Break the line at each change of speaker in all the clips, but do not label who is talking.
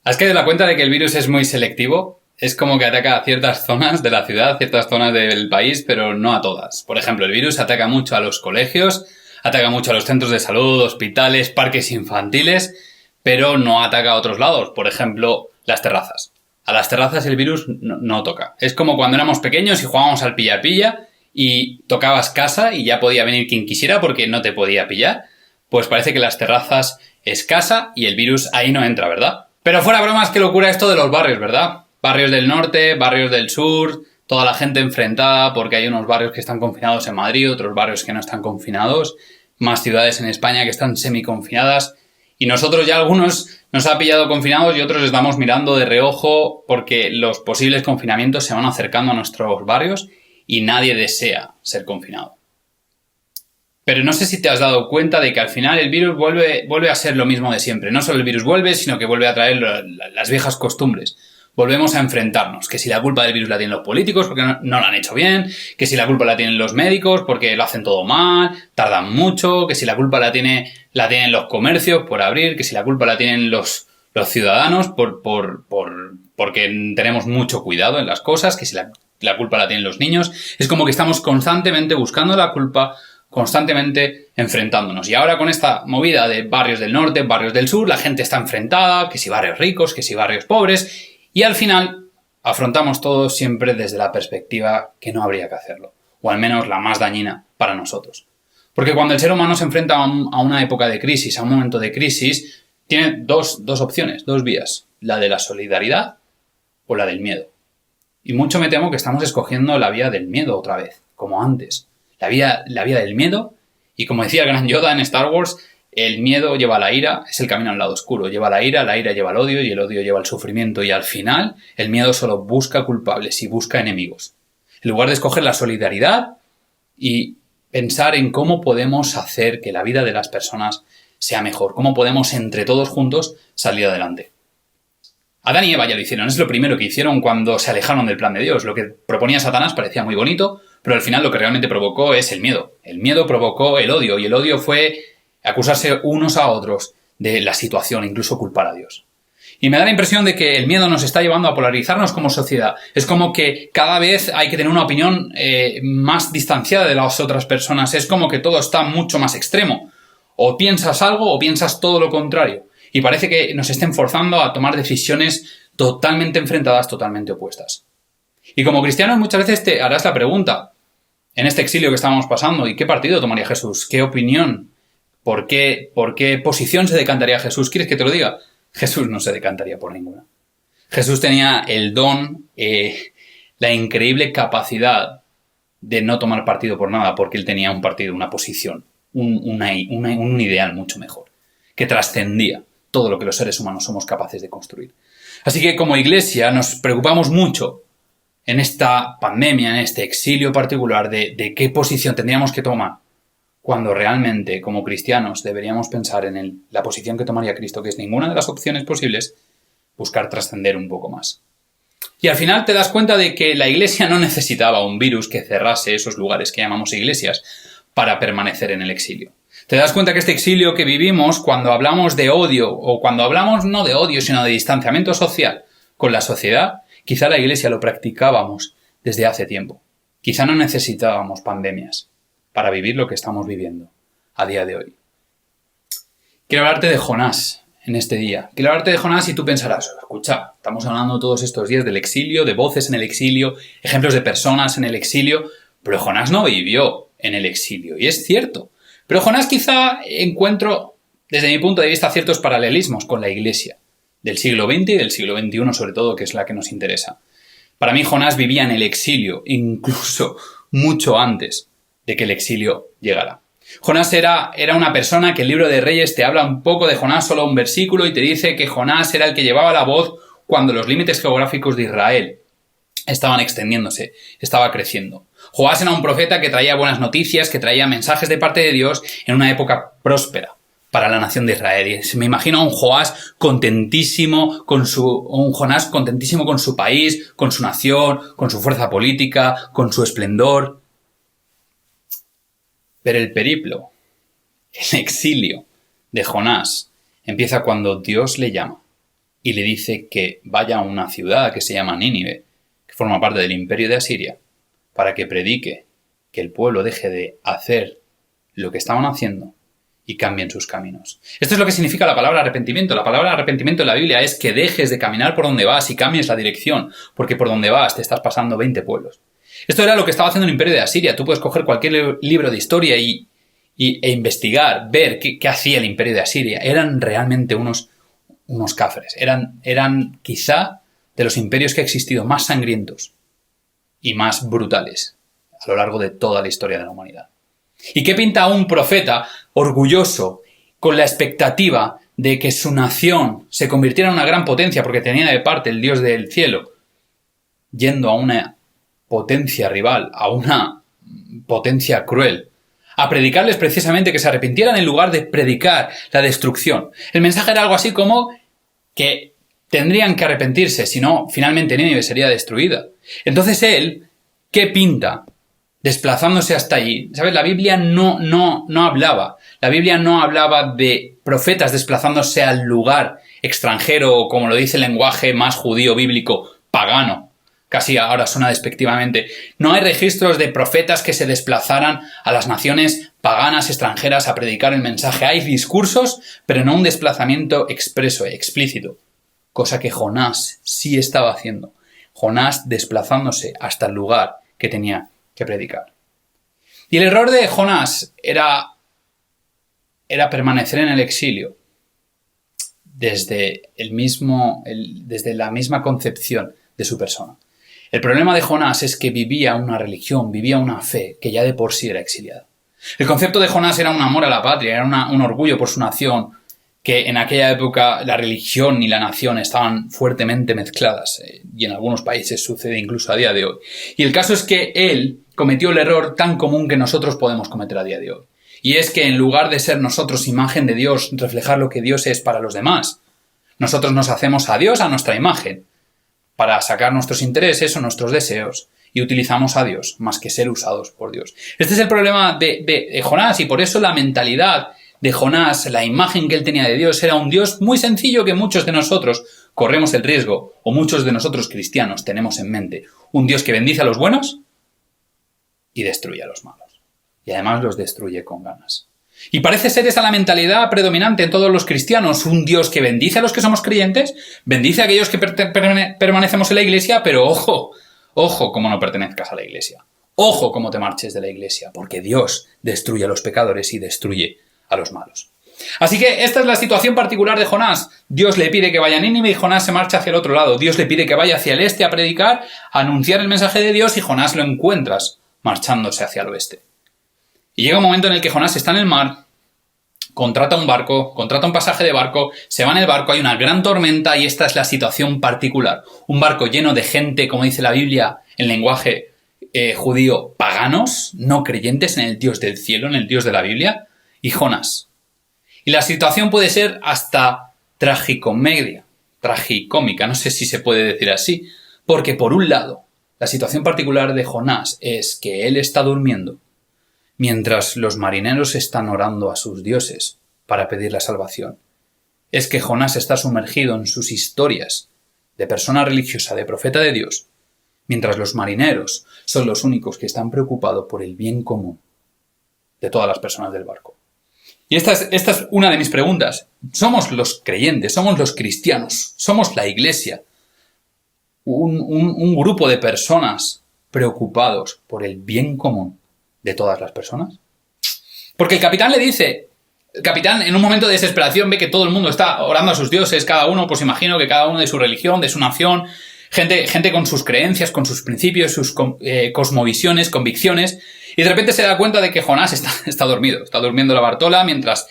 ¿Has caído en la cuenta de que el virus es muy selectivo? Es como que ataca a ciertas zonas de la ciudad, ciertas zonas del país, pero no a todas. Por ejemplo, el virus ataca mucho a los colegios, ataca mucho a los centros de salud, hospitales, parques infantiles, pero no ataca a otros lados. Por ejemplo, las terrazas. A las terrazas el virus no toca. Es como cuando éramos pequeños y jugábamos al pilla-pilla y tocabas casa y ya podía venir quien quisiera porque no te podía pillar. Pues parece que las terrazas es casa y el virus ahí no entra, ¿verdad? Pero fuera bromas, qué locura esto de los barrios, ¿verdad? Barrios del norte, barrios del sur, toda la gente enfrentada porque hay unos barrios que están confinados en Madrid, otros barrios que no están confinados, más ciudades en España que están semiconfinadas y nosotros ya algunos nos ha pillado confinados y otros estamos mirando de reojo porque los posibles confinamientos se van acercando a nuestros barrios y nadie desea ser confinado. Pero no sé si te has dado cuenta de que al final el virus vuelve a ser lo mismo de siempre. No solo el virus vuelve, sino que vuelve a traer las viejas costumbres. Volvemos a enfrentarnos. Que si la culpa del virus la tienen los políticos porque no lo han hecho bien, que si la culpa la tienen los médicos porque lo hacen todo mal, tardan mucho, que si la culpa la tienen los comercios por abrir, que si la culpa la tienen los ciudadanos porque tenemos mucho cuidado en las cosas, que si la culpa la tienen los niños. Es como que estamos constantemente buscando la culpa, constantemente enfrentándonos. Y ahora con esta movida de barrios del norte, barrios del sur, la gente está enfrentada, que si barrios ricos, que si barrios pobres, y al final afrontamos todo siempre desde la perspectiva que no habría que hacerlo, o al menos la más dañina para nosotros. Porque cuando el ser humano se enfrenta a una época de crisis, a un momento de crisis, tiene dos opciones, dos vías, la de la solidaridad o la del miedo. Y mucho me temo que estamos escogiendo la vía del miedo otra vez, como antes. La vía del miedo, y como decía el gran Yoda en Star Wars, el miedo lleva a la ira, es el camino al lado oscuro, lleva a la ira lleva al odio y el odio lleva al sufrimiento y al final el miedo solo busca culpables y busca enemigos. En lugar de escoger la solidaridad y pensar en cómo podemos hacer que la vida de las personas sea mejor, cómo podemos entre todos juntos salir adelante. Adán y Eva ya lo hicieron, es lo primero que hicieron cuando se alejaron del plan de Dios. Lo que proponía Satanás parecía muy bonito, pero al final lo que realmente provocó es el miedo. El miedo provocó el odio y el odio fue acusarse unos a otros de la situación, incluso culpar a Dios. Y me da la impresión de que el miedo nos está llevando a polarizarnos como sociedad. Es como que cada vez hay que tener una opinión más distanciada de las otras personas. Es como que todo está mucho más extremo. O piensas algo o piensas todo lo contrario. Y parece que nos estén forzando a tomar decisiones totalmente enfrentadas, totalmente opuestas. Y como cristianos muchas veces te harás la pregunta, en este exilio que estamos pasando, ¿y qué partido tomaría Jesús? ¿Qué opinión? ¿Por qué posición se decantaría Jesús? ¿Quieres que te lo diga? Jesús no se decantaría por ninguna. Jesús tenía el don, la increíble capacidad de no tomar partido por nada, porque él tenía un partido, una posición, un ideal mucho mejor, que trascendía todo lo que los seres humanos somos capaces de construir. Así que como iglesia nos preocupamos mucho en esta pandemia, en este exilio particular, de qué posición tendríamos que tomar, cuando realmente, como cristianos, deberíamos pensar en la posición que tomaría Cristo, que es ninguna de las opciones posibles, buscar trascender un poco más. Y al final te das cuenta de que la iglesia no necesitaba un virus que cerrase esos lugares que llamamos iglesias para permanecer en el exilio. Te das cuenta que este exilio que vivimos, cuando hablamos de odio, o cuando hablamos no de odio, sino de distanciamiento social con la sociedad, quizá la iglesia lo practicábamos desde hace tiempo. Quizá no necesitábamos pandemias para vivir lo que estamos viviendo a día de hoy. Quiero hablarte de Jonás en este día. Quiero hablarte de Jonás y tú pensarás, escucha, estamos hablando todos estos días del exilio, de voces en el exilio, ejemplos de personas en el exilio, pero Jonás no vivió en el exilio, y es cierto. Pero Jonás quizá encuentro, desde mi punto de vista, ciertos paralelismos con la iglesia del siglo XX y del siglo XXI sobre todo, que es la que nos interesa. Para mí Jonás vivía en el exilio, incluso mucho antes de que el exilio llegara. Jonás era una persona que el libro de Reyes te habla un poco de Jonás, solo un versículo, y te dice que Jonás era el que llevaba la voz cuando los límites geográficos de Israel estaban extendiéndose, estaba creciendo. Jonás era un profeta que traía buenas noticias, que traía mensajes de parte de Dios en una época próspera para la nación de Israel. Y me imagino a un Jonás contentísimo con su país, con su nación, con su fuerza política, con su esplendor. Pero el periplo, el exilio de Jonás empieza cuando Dios le llama y le dice que vaya a una ciudad que se llama Nínive, que forma parte del imperio de Asiria, para que predique que el pueblo deje de hacer lo que estaban haciendo y cambien sus caminos. Esto es lo que significa la palabra arrepentimiento. La palabra arrepentimiento en la Biblia es que dejes de caminar por donde vas y cambies la dirección, porque por donde vas te estás pasando 20 pueblos. Esto era lo que estaba haciendo el imperio de Asiria. Tú puedes coger cualquier libro de historia e investigar, ver qué hacía el imperio de Asiria. Eran realmente unos cáceres. Eran quizá de los imperios que ha existido más sangrientos y más brutales a lo largo de toda la historia de la humanidad. ¿Y qué pinta un profeta orgulloso, con la expectativa de que su nación se convirtiera en una gran potencia porque tenía de parte el Dios del cielo, yendo a una potencia rival, a una potencia cruel, a predicarles precisamente que se arrepintieran en lugar de predicar la destrucción? El mensaje era algo así como que tendrían que arrepentirse, si no, finalmente Nínive sería destruida. Entonces él, ¿qué pinta? Desplazándose hasta allí. ¿Sabes? La Biblia no hablaba. La Biblia no hablaba de profetas desplazándose al lugar extranjero, o como lo dice el lenguaje más judío bíblico, pagano. Casi ahora suena despectivamente. No hay registros de profetas que se desplazaran a las naciones paganas extranjeras a predicar el mensaje. Hay discursos, pero no un desplazamiento expreso, explícito. Cosa que Jonás sí estaba haciendo. Jonás desplazándose hasta el lugar que tenía que predicar. Y el error de Jonás era permanecer en el exilio desde la misma concepción de su persona. El problema de Jonás es que vivía una religión, vivía una fe que ya de por sí era exiliada. El concepto de Jonás era un amor a la patria, era un orgullo por su nación, que en aquella época la religión y la nación estaban fuertemente mezcladas, y en algunos países sucede incluso a día de hoy. Y el caso es que él cometió el error tan común que nosotros podemos cometer a día de hoy. Y es que en lugar de ser nosotros imagen de Dios, reflejar lo que Dios es para los demás, nosotros nos hacemos a Dios a nuestra imagen, para sacar nuestros intereses o nuestros deseos, y utilizamos a Dios más que ser usados por Dios. Este es el problema de Jonás, y por eso la mentalidad de Jonás, la imagen que él tenía de Dios, era un Dios muy sencillo que muchos de nosotros corremos el riesgo, o muchos de nosotros cristianos tenemos en mente. Un Dios que bendice a los buenos y destruye a los malos. Y además los destruye con ganas. Y parece ser esa la mentalidad predominante en todos los cristianos. Un Dios que bendice a los que somos creyentes, bendice a aquellos que permanecemos en la iglesia, pero ojo como no pertenezcas a la iglesia. Ojo como te marches de la iglesia, porque Dios destruye a los pecadores y destruye a los malos. Así que esta es la situación particular de Jonás. Dios le pide que vaya a Nínive y Jonás se marcha hacia el otro lado. Dios le pide que vaya hacia el este a predicar, a anunciar el mensaje de Dios, y Jonás lo encuentras marchándose hacia el oeste. Y llega un momento en el que Jonás está en el mar, contrata un barco, contrata un pasaje de barco, se va en el barco, hay una gran tormenta y esta es la situación particular. Un barco lleno de gente, como dice la Biblia en lenguaje judío, paganos, no creyentes en el Dios del cielo, en el Dios de la Biblia, y Jonás. Y la situación puede ser hasta tragicómica, no sé si se puede decir así, porque por un lado, la situación particular de Jonás es que él está durmiendo, mientras los marineros están orando a sus dioses para pedir la salvación. Es que Jonás está sumergido en sus historias de persona religiosa, de profeta de Dios, mientras los marineros son los únicos que están preocupados por el bien común de todas las personas del barco. Y esta es una de mis preguntas. ¿Somos los creyentes, somos los cristianos, somos la iglesia, un grupo de personas preocupados por el bien común de todas las personas? Porque el capitán en un momento de desesperación ve que todo el mundo está orando a sus dioses, cada uno, pues imagino que cada uno de su religión, de su nación, gente con sus creencias, con sus principios, sus cosmovisiones, convicciones, y de repente se da cuenta de que Jonás está dormido, está durmiendo la bartola mientras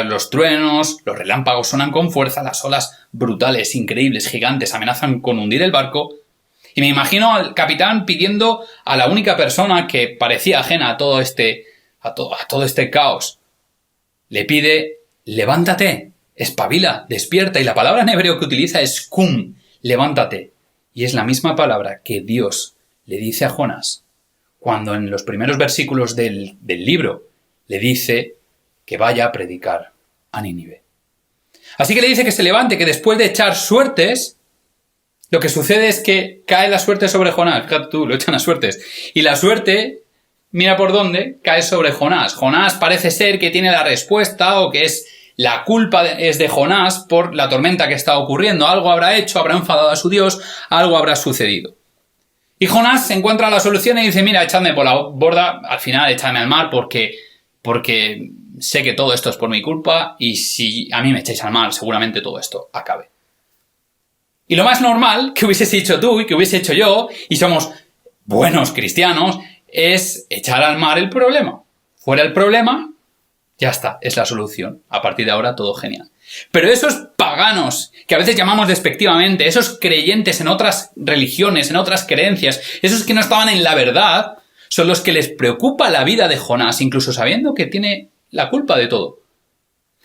los truenos, los relámpagos sonan con fuerza, las olas brutales, increíbles, gigantes amenazan con hundir el barco. Y me imagino al capitán pidiendo a la única persona que parecía ajena a todo este caos. Le pide, levántate, espabila, despierta. Y la palabra en hebreo que utiliza es kum, levántate. Y es la misma palabra que Dios le dice a Jonás cuando en los primeros versículos del libro le dice que vaya a predicar a Nínive. Así que le dice que se levante, que después de echar suertes, lo que sucede es que cae la suerte sobre Jonás. Fíjate tú, lo echan a suertes. Y la suerte, mira por dónde, cae sobre Jonás. Jonás parece ser que tiene la respuesta o que es la culpa es de Jonás por la tormenta que está ocurriendo. Algo habrá hecho, habrá enfadado a su Dios, algo habrá sucedido. Y Jonás encuentra la solución y dice, mira, echadme por la borda, al final echadme al mar porque sé que todo esto es por mi culpa y si a mí me echáis al mar, seguramente todo esto acabe. Y lo más normal que hubieses hecho tú y que hubiese hecho yo, y somos buenos cristianos, es echar al mar el problema. Fuera el problema, ya está, es la solución. A partir de ahora todo genial. Pero esos paganos, que a veces llamamos despectivamente, esos creyentes en otras religiones, en otras creencias, esos que no estaban en la verdad, son los que les preocupa la vida de Jonás, incluso sabiendo que tiene la culpa de todo.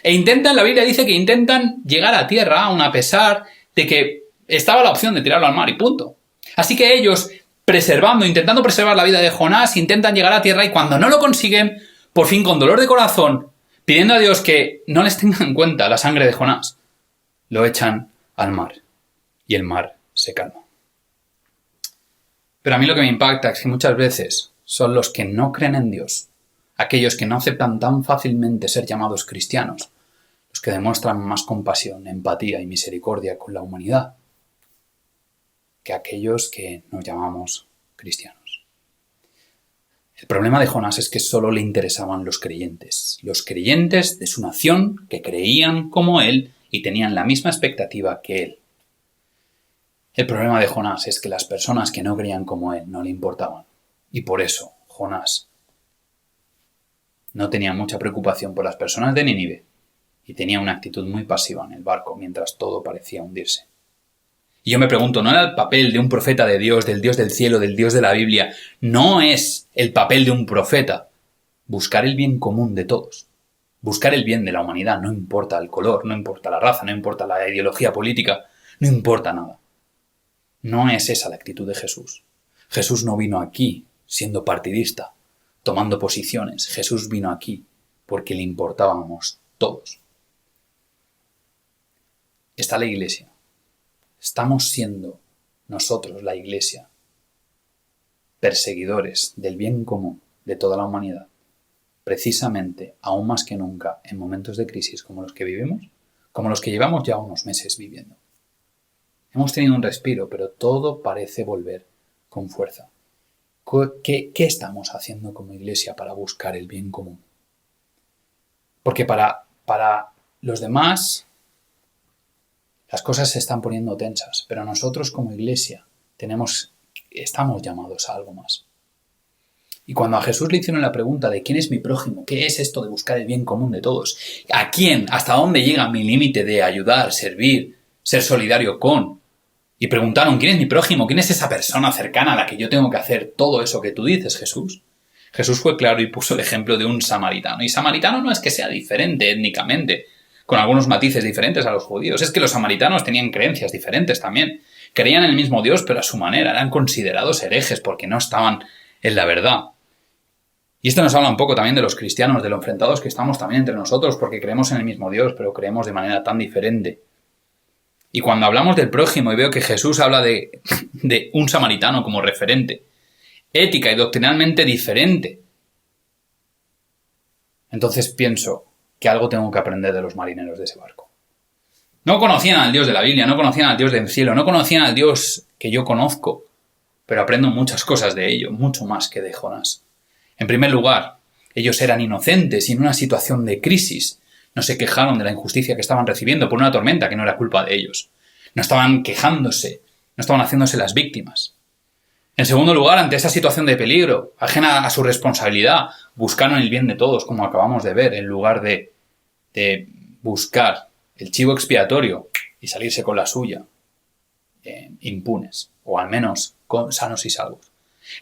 E intentan, la Biblia dice que intentan llegar a tierra, aun a pesar de que estaba la opción de tirarlo al mar y punto. Así que ellos, intentando preservar la vida de Jonás, intentan llegar a tierra y cuando no lo consiguen, por fin con dolor de corazón, pidiendo a Dios que no les tenga en cuenta la sangre de Jonás, lo echan al mar y el mar se calma. Pero a mí lo que me impacta es que muchas veces son los que no creen en Dios, aquellos que no aceptan tan fácilmente ser llamados cristianos, los que demuestran más compasión, empatía y misericordia con la humanidad que aquellos que nos llamamos cristianos. El problema de Jonás es que solo le interesaban los creyentes de su nación que creían como él y tenían la misma expectativa que él. El problema de Jonás es que las personas que no creían como él no le importaban. Y por eso Jonás no tenía mucha preocupación por las personas de Nínive y tenía una actitud muy pasiva en el barco mientras todo parecía hundirse. Y yo me pregunto, ¿no era el papel de un profeta de Dios, del Dios del cielo, del Dios de la Biblia? ¿No es el papel de un profeta buscar el bien común de todos? Buscar el bien de la humanidad, no importa el color, no importa la raza, no importa la ideología política, no importa nada. No es esa la actitud de Jesús. Jesús no vino aquí siendo partidista, tomando posiciones. Jesús vino aquí porque le importábamos todos. Está la Iglesia. Estamos siendo nosotros, la Iglesia, perseguidores del bien común de toda la humanidad, precisamente, aún más que nunca, en momentos de crisis como los que vivimos, como los que llevamos ya unos meses viviendo. Hemos tenido un respiro, pero todo parece volver con fuerza. ¿Qué estamos haciendo como Iglesia para buscar el bien común? Porque para los demás las cosas se están poniendo tensas, pero nosotros como Iglesia estamos llamados a algo más. Y cuando a Jesús le hicieron la pregunta de ¿quién es mi prójimo? ¿Qué es esto de buscar el bien común de todos? ¿A quién? ¿Hasta dónde llega mi límite de ayudar, servir, ser solidario con? Y preguntaron ¿quién es mi prójimo? ¿Quién es esa persona cercana a la que yo tengo que hacer todo eso que tú dices, Jesús? Jesús fue claro y puso el ejemplo de un samaritano. Y samaritano no es que sea diferente étnicamente, con algunos matices diferentes a los judíos. Es que los samaritanos tenían creencias diferentes también. Creían en el mismo Dios, pero a su manera. Eran considerados herejes porque no estaban en la verdad. Y esto nos habla un poco también de los cristianos, de lo enfrentados que estamos también entre nosotros, porque creemos en el mismo Dios, pero creemos de manera tan diferente. Y cuando hablamos del prójimo y veo que Jesús habla de un samaritano como referente, ética y doctrinalmente diferente, entonces pienso que algo tengo que aprender de los marineros de ese barco. No conocían al Dios de la Biblia, no conocían al Dios del cielo, no conocían al Dios que yo conozco, pero aprendo muchas cosas de ello, mucho más que de Jonás. En primer lugar, ellos eran inocentes y en una situación de crisis no se quejaron de la injusticia que estaban recibiendo por una tormenta que no era culpa de ellos. No estaban quejándose, no estaban haciéndose las víctimas. En segundo lugar, ante esa situación de peligro, ajena a su responsabilidad, buscaron el bien de todos, como acabamos de ver, en lugar de buscar el chivo expiatorio y salirse con la suya, impunes, o al menos sanos y salvos.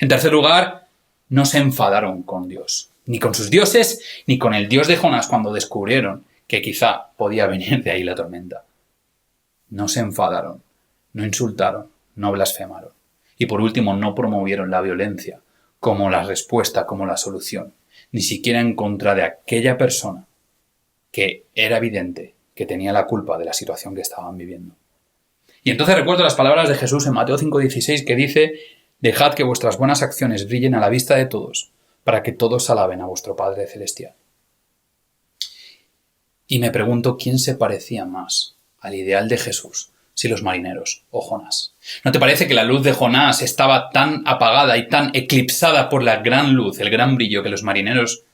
En tercer lugar, no se enfadaron con Dios, ni con sus dioses, ni con el Dios de Jonás cuando descubrieron que quizá podía venir de ahí la tormenta. No se enfadaron, no insultaron, no blasfemaron. Y por último, no promovieron la violencia como la respuesta, como la solución, ni siquiera en contra de aquella persona que era evidente que tenía la culpa de la situación que estaban viviendo. Y entonces recuerdo las palabras de Jesús en Mateo 5:16 que dice: «Dejad que vuestras buenas acciones brillen a la vista de todos, para que todos alaben a vuestro Padre Celestial». Y me pregunto quién se parecía más al ideal de Jesús, si los marineros o Jonás. ¿No te parece que la luz de Jonás estaba tan apagada y tan eclipsada por la gran luz, el gran brillo que los marineros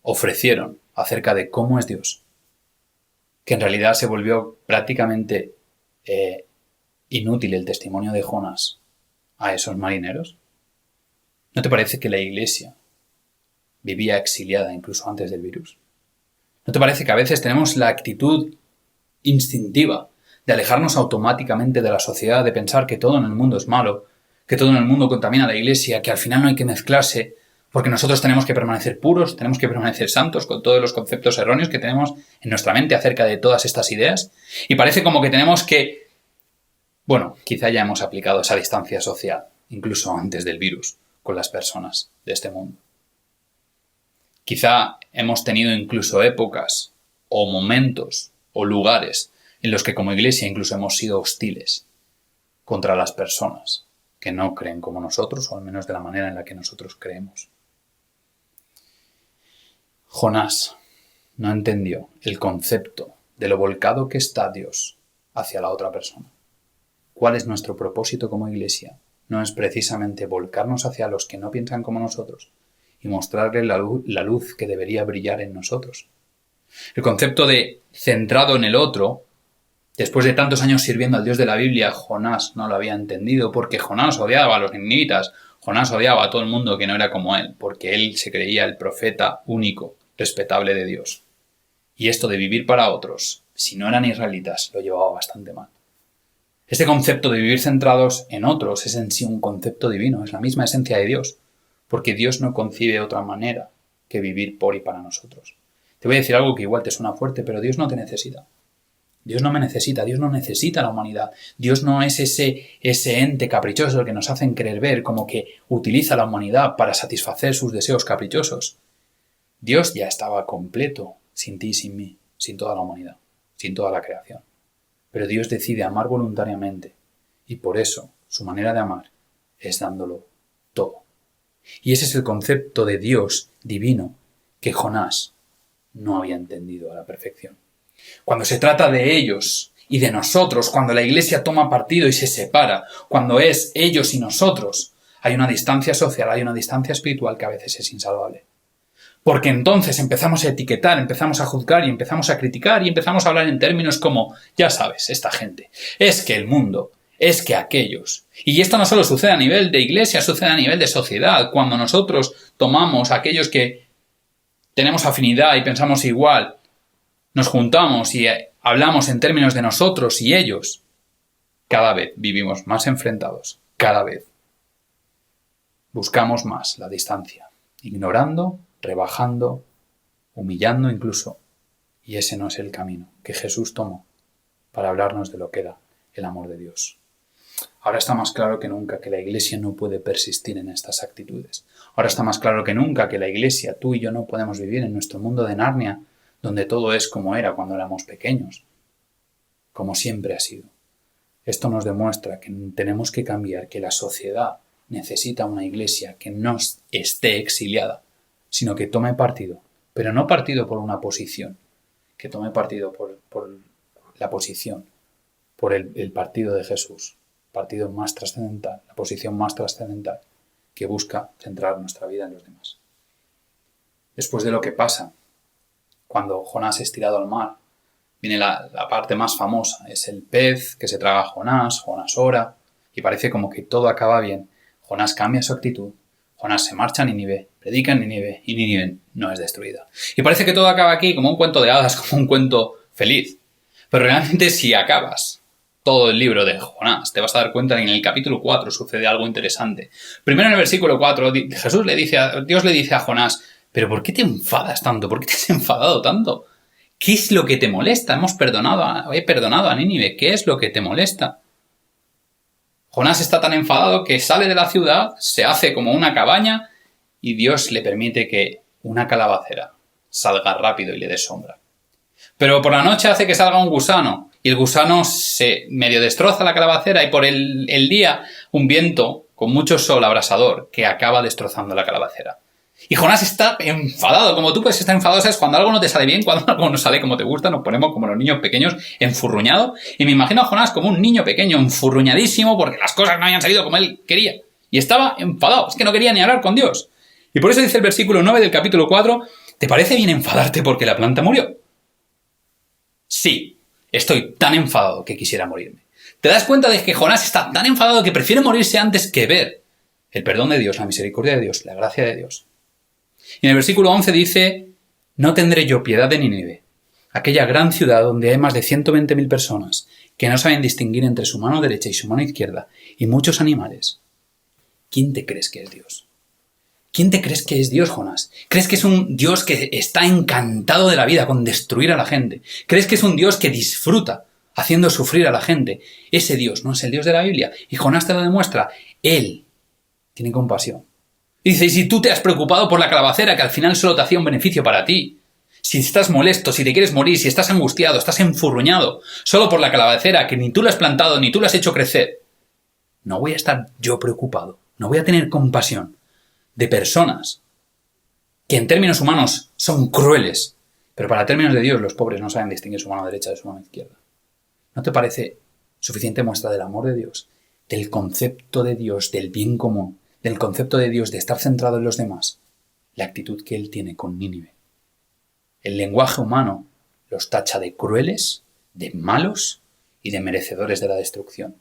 ofrecieron acerca de cómo es Dios, que en realidad se volvió prácticamente inútil el testimonio de Jonás a esos marineros? ¿No te parece que la Iglesia vivía exiliada incluso antes del virus? ¿No te parece que a veces tenemos la actitud instintiva de alejarnos automáticamente de la sociedad, de pensar que todo en el mundo es malo, que todo en el mundo contamina a la Iglesia, que al final no hay que mezclarse, porque nosotros tenemos que permanecer puros, tenemos que permanecer santos con todos los conceptos erróneos que tenemos en nuestra mente acerca de todas estas ideas? Y parece como que tenemos que... Bueno, quizá ya hemos aplicado esa distancia social, incluso antes del virus, con las personas de este mundo. Quizá hemos tenido incluso épocas o momentos o lugares en los que como Iglesia incluso hemos sido hostiles contra las personas que no creen como nosotros, o al menos de la manera en la que nosotros creemos. Jonás no entendió el concepto de lo volcado que está Dios hacia la otra persona. ¿Cuál es nuestro propósito como Iglesia? No es precisamente volcarnos hacia los que no piensan como nosotros y mostrarles la luz que debería brillar en nosotros. El concepto de centrado en el otro, después de tantos años sirviendo al Dios de la Biblia, Jonás no lo había entendido, porque Jonás odiaba a los ninivitas, Jonás odiaba a todo el mundo que no era como él, porque él se creía el profeta único, respetable de Dios. Y esto de vivir para otros, si no eran israelitas, lo llevaba bastante mal. Este concepto de vivir centrados en otros es en sí un concepto divino, es la misma esencia de Dios, porque Dios no concibe otra manera que vivir por y para nosotros. Te voy a decir algo que igual te suena fuerte, pero Dios no te necesita. Dios no me necesita, Dios no necesita a la humanidad. Dios no es ese ente caprichoso que nos hacen creer ver, como que utiliza a la humanidad para satisfacer sus deseos caprichosos. Dios ya estaba completo, sin ti y sin mí, sin toda la humanidad, sin toda la creación. Pero Dios decide amar voluntariamente, y por eso su manera de amar es dándolo todo. Y ese es el concepto de Dios divino que Jonás no había entendido a la perfección. Cuando se trata de ellos y de nosotros, cuando la Iglesia toma partido y se separa, cuando es ellos y nosotros, hay una distancia social, hay una distancia espiritual que a veces es insalvable. Porque entonces empezamos a etiquetar, empezamos a juzgar y empezamos a criticar y empezamos a hablar en términos como, ya sabes, esta gente, es que el mundo, es que aquellos. Y esto no solo sucede a nivel de iglesia, sucede a nivel de sociedad. Cuando nosotros tomamos a aquellos que tenemos afinidad y pensamos igual, nos juntamos y hablamos en términos de nosotros y ellos, cada vez vivimos más enfrentados, cada vez buscamos más la distancia, ignorando, rebajando, humillando incluso. Y ese no es el camino que Jesús tomó para hablarnos de lo que era el amor de Dios. Ahora está más claro que nunca que la Iglesia no puede persistir en estas actitudes. Ahora está más claro que nunca que la Iglesia, tú y yo, no podemos vivir en nuestro mundo de Narnia, donde todo es como era cuando éramos pequeños, como siempre ha sido. Esto nos demuestra que tenemos que cambiar, que la sociedad necesita una Iglesia que no esté exiliada, sino que tome partido, pero no partido por una posición, que tome partido por la posición, por el partido de Jesús, partido más trascendental, la posición más trascendental, que busca centrar nuestra vida en los demás. Después de lo que pasa cuando Jonás es tirado al mar, viene la parte más famosa, es el pez que se traga a Jonás, Jonás ora, y parece como que todo acaba bien. Jonás cambia su actitud, Jonás se marcha a Nínive, predica en Nínive, y Nínive no es destruida. Y parece que todo acaba aquí como un cuento de hadas, como un cuento feliz. Pero realmente si acabas todo el libro de Jonás, te vas a dar cuenta que en el capítulo 4 sucede algo interesante. Primero en el versículo 4, Dios le dice a Jonás, ¿pero por qué te enfadas tanto? ¿Por qué te has enfadado tanto? ¿Qué es lo que te molesta? He perdonado a Nínive. ¿Qué es lo que te molesta? Jonás está tan enfadado que sale de la ciudad, se hace como una cabaña y Dios le permite que una calabacera salga rápido y le dé sombra. Pero por la noche hace que salga un gusano y el gusano se medio destroza la calabacera y por el día un viento con mucho sol abrasador que acaba destrozando la calabacera. Y Jonás está enfadado, como tú puedes estar enfadado, ¿sabes? Cuando algo no te sale bien, cuando algo no sale como te gusta, nos ponemos como los niños pequeños enfurruñados. Y me imagino a Jonás como un niño pequeño enfurruñadísimo porque las cosas no habían salido como él quería. Y estaba enfadado, es que no quería ni hablar con Dios. Y por eso dice el versículo 9 del capítulo 4, ¿te parece bien enfadarte porque la planta murió? Sí, estoy tan enfadado que quisiera morirme. ¿Te das cuenta de que Jonás está tan enfadado que prefiere morirse antes que ver el perdón de Dios, la misericordia de Dios, la gracia de Dios? Y en el versículo 11 dice, no tendré yo piedad de Nínive, aquella gran ciudad donde hay más de 120.000 personas que no saben distinguir entre su mano derecha y su mano izquierda y muchos animales. ¿Quién te crees que es Dios? ¿Quién te crees que es Dios, Jonás? ¿Crees que es un Dios que está encantado de la vida con destruir a la gente? ¿Crees que es un Dios que disfruta haciendo sufrir a la gente? Ese Dios no es el Dios de la Biblia. Y Jonás te lo demuestra. Él tiene compasión. Dice, y si tú te has preocupado por la calabacera que al final solo te hacía un beneficio para ti, si estás molesto, si te quieres morir, si estás angustiado, estás enfurruñado, solo por la calabacera que ni tú la has plantado ni tú la has hecho crecer, no voy a estar yo preocupado, no voy a tener compasión de personas que en términos humanos son crueles, pero para términos de Dios los pobres no saben distinguir su mano derecha de su mano izquierda. ¿No te parece suficiente muestra del amor de Dios, del concepto de Dios, del bien común, del concepto de Dios de estar centrado en los demás, la actitud que Él tiene con Nínive? El lenguaje humano los tacha de crueles, de malos y de merecedores de la destrucción.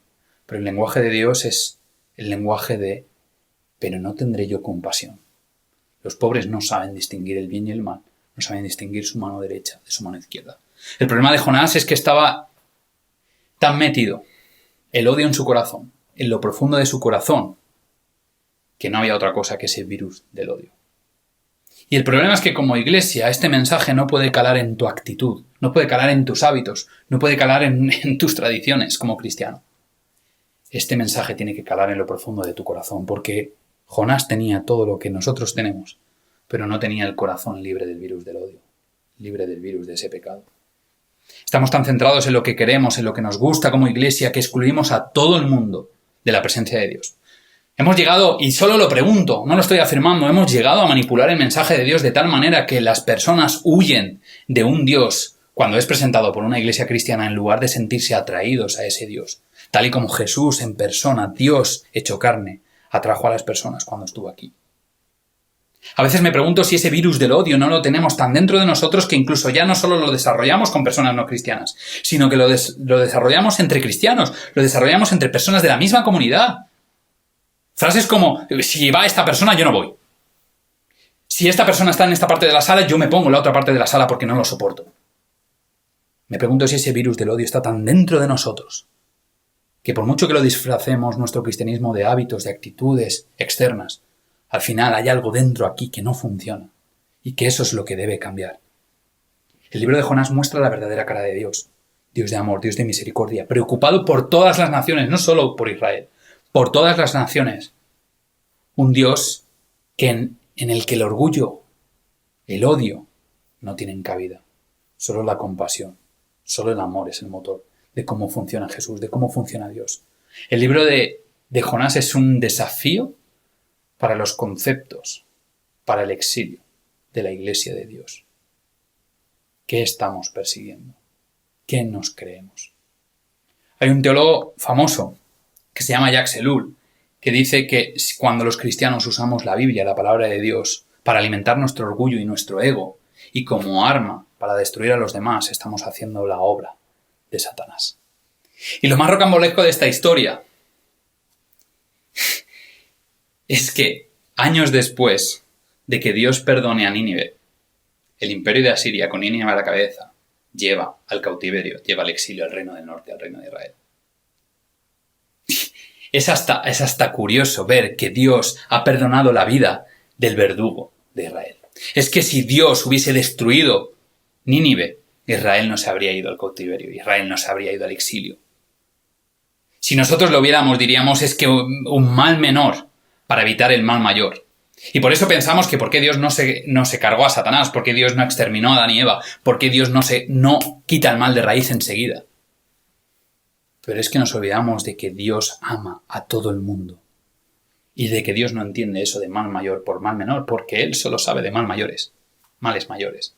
Pero el lenguaje de Dios es el lenguaje de pero no tendré yo compasión. Los pobres no saben distinguir el bien y el mal, no saben distinguir su mano derecha de su mano izquierda. El problema de Jonás es que estaba tan metido el odio en su corazón, en lo profundo de su corazón, que no había otra cosa que ese virus del odio. Y el problema es que como iglesia este mensaje no puede calar en tu actitud, no puede calar en tus hábitos, no puede calar en tus tradiciones como cristiano. Este mensaje tiene que calar en lo profundo de tu corazón, porque Jonás tenía todo lo que nosotros tenemos, pero no tenía el corazón libre del virus del odio, libre del virus de ese pecado. Estamos tan centrados en lo que queremos, en lo que nos gusta como iglesia, que excluimos a todo el mundo de la presencia de Dios. Hemos llegado, y solo lo pregunto, no lo estoy afirmando, hemos llegado a manipular el mensaje de Dios de tal manera que las personas huyen de un Dios cuando es presentado por una iglesia cristiana en lugar de sentirse atraídos a ese Dios, tal y como Jesús en persona, Dios hecho carne, atrajo a las personas cuando estuvo aquí. A veces me pregunto si ese virus del odio no lo tenemos tan dentro de nosotros que incluso ya no solo lo desarrollamos con personas no cristianas, sino que lo desarrollamos entre cristianos, lo desarrollamos entre personas de la misma comunidad. Frases como, si va esta persona, yo no voy. Si esta persona está en esta parte de la sala, yo me pongo en la otra parte de la sala porque no lo soporto. Me pregunto si ese virus del odio está tan dentro de nosotros que por mucho que lo disfracemos nuestro cristianismo de hábitos, de actitudes externas, al final hay algo dentro aquí que no funciona y que eso es lo que debe cambiar. El libro de Jonás muestra la verdadera cara de Dios, Dios de amor, Dios de misericordia, preocupado por todas las naciones, no solo por Israel, por todas las naciones. Un Dios en el que el orgullo, el odio, no tienen cabida. Solo la compasión, solo el amor es el motor de cómo funciona Jesús, de cómo funciona Dios. El libro de Jonás es un desafío para los conceptos, para el exilio de la Iglesia de Dios. ¿Qué estamos persiguiendo? ¿Qué nos creemos? Hay un teólogo famoso que se llama Jacques Ellul, que dice que cuando los cristianos usamos la Biblia, la palabra de Dios, para alimentar nuestro orgullo y nuestro ego, y como arma para destruir a los demás, estamos haciendo la obra de Satanás. Y lo más rocambolesco de esta historia es que años después de que Dios perdone a Nínive, el imperio de Asiria, con Nínive a la cabeza, lleva al cautiverio, lleva al exilio al reino del norte, al reino de Israel. Es hasta curioso ver que Dios ha perdonado la vida del verdugo de Israel. Es que si Dios hubiese destruido Nínive, Israel no se habría ido al cautiverio, Israel no se habría ido al exilio. Si nosotros lo viéramos, diríamos es que un mal menor para evitar el mal mayor. Y por eso pensamos que por qué Dios no se cargó a Satanás, por qué Dios no exterminó a Adán y Eva, por qué Dios no quita el mal de raíz enseguida. Pero es que nos olvidamos de que Dios ama a todo el mundo. Y de que Dios no entiende eso de mal mayor por mal menor, porque Él solo sabe de males mayores.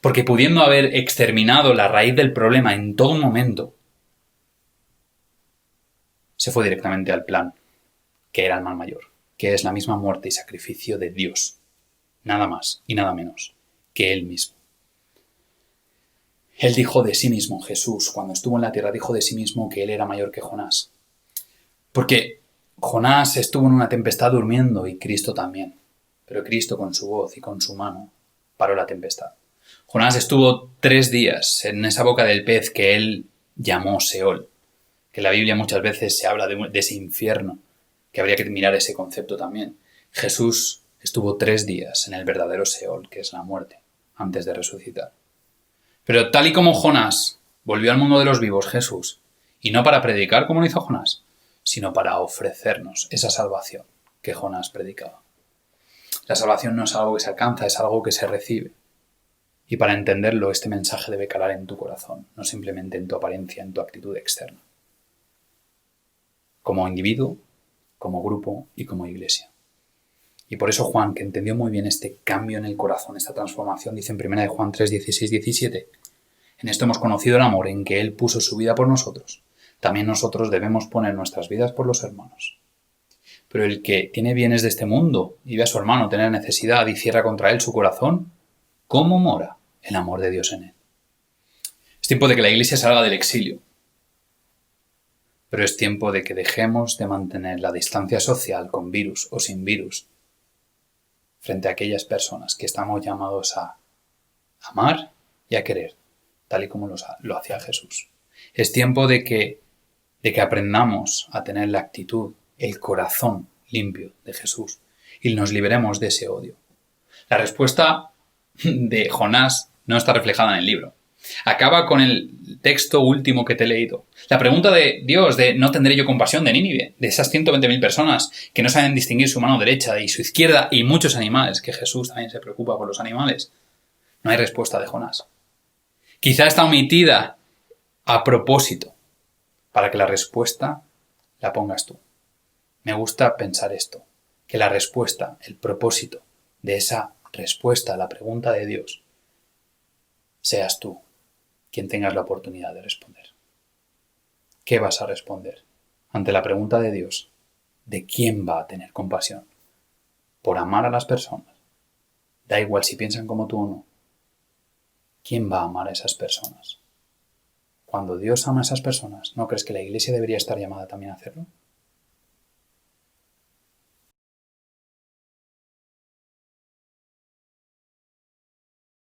Porque pudiendo haber exterminado la raíz del problema en todo momento, se fue directamente al plan, que era el mal mayor, que es la misma muerte y sacrificio de Dios. Nada más y nada menos que Él mismo. Él dijo de sí mismo, Jesús, cuando estuvo en la tierra, dijo de sí mismo que Él era mayor que Jonás. Porque Jonás estuvo en una tempestad durmiendo y Cristo también. Pero Cristo con su voz y con su mano paró la tempestad. Jonás estuvo 3 días en esa boca del pez que Él llamó Seol. Que en la Biblia muchas veces se habla de ese infierno, que habría que mirar ese concepto también. Jesús estuvo 3 días en el verdadero Seol, que es la muerte, antes de resucitar. Pero tal y como Jonás volvió al mundo de los vivos, Jesús, y no para predicar como lo hizo Jonás, sino para ofrecernos esa salvación que Jonás predicaba. La salvación no es algo que se alcanza, es algo que se recibe. Y para entenderlo, este mensaje debe calar en tu corazón, no simplemente en tu apariencia, en tu actitud externa. Como individuo, como grupo y como iglesia. Y por eso Juan, que entendió muy bien este cambio en el corazón, esta transformación, dice en 1 Juan 3, 16, 17, en esto hemos conocido el amor en que Él puso su vida por nosotros. También nosotros debemos poner nuestras vidas por los hermanos. Pero el que tiene bienes de este mundo y ve a su hermano tener necesidad y cierra contra él su corazón, ¿cómo mora el amor de Dios en él? Es tiempo de que la iglesia salga del exilio. Pero es tiempo de que dejemos de mantener la distancia social con virus o sin virus frente a aquellas personas que estamos llamados a amar y a querer, tal y como lo hacía Jesús. Es tiempo de que aprendamos a tener la actitud, el corazón limpio de Jesús y nos liberemos de ese odio. La respuesta de Jonás no está reflejada en el libro. Acaba con el texto último que te he leído. La pregunta de Dios de ¿no tendré yo compasión de Nínive? De esas 120.000 personas que no saben distinguir su mano derecha y su izquierda y muchos animales, que Jesús también se preocupa por los animales. No hay respuesta de Jonás. Quizá está omitida a propósito para que la respuesta la pongas tú. Me gusta pensar esto, que la respuesta, el propósito de esa respuesta a la pregunta de Dios, seas tú quien tengas la oportunidad de responder. ¿Qué vas a responder ante la pregunta de Dios de quién va a tener compasión? Por amar a las personas. Da igual si piensan como tú o no. ¿Quién va a amar a esas personas? Cuando Dios ama a esas personas, ¿no crees que la iglesia debería estar llamada también a hacerlo?